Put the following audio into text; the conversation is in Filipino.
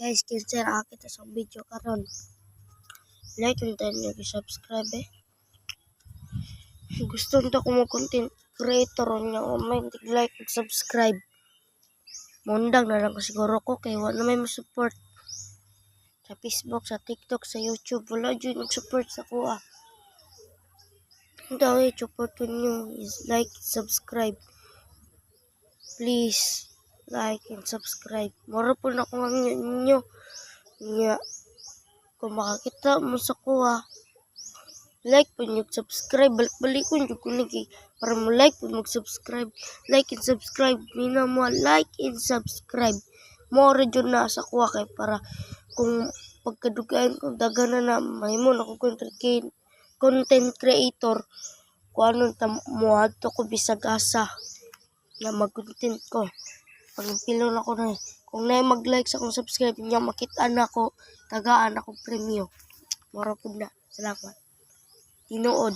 Guys, kinsa ra kita sa video karon. Like and then subscribe eh. Gusto nito ko mo content creator nya may like and subscribe. Mundang na lang ko siguro ko kay wala may mo-support sa Facebook, sa TikTok, sa YouTube. Wala dyan mag-support sa kuha. Daw support ko nyo is like, subscribe. Please, like and subscribe. Moro po na kung ang inyo. Nga, kung makakita mo sa kuha, like po nyo, subscribe. Balik-balik ko nyo kung nagi. Para mo like po mag-subscribe. Like and subscribe. Mina mo, like and subscribe. Moro dyan na sa kuha kay para kung pagkadugaan kung daga na mahimo na ko content creator kung anong muadto ko bisag asa na mag-content ko. Pagpilo na ko na kung na mag-like sa kung subscribe niya makita na ko tagaan ako premyo. Moro pud na. Salamat. Tinuod.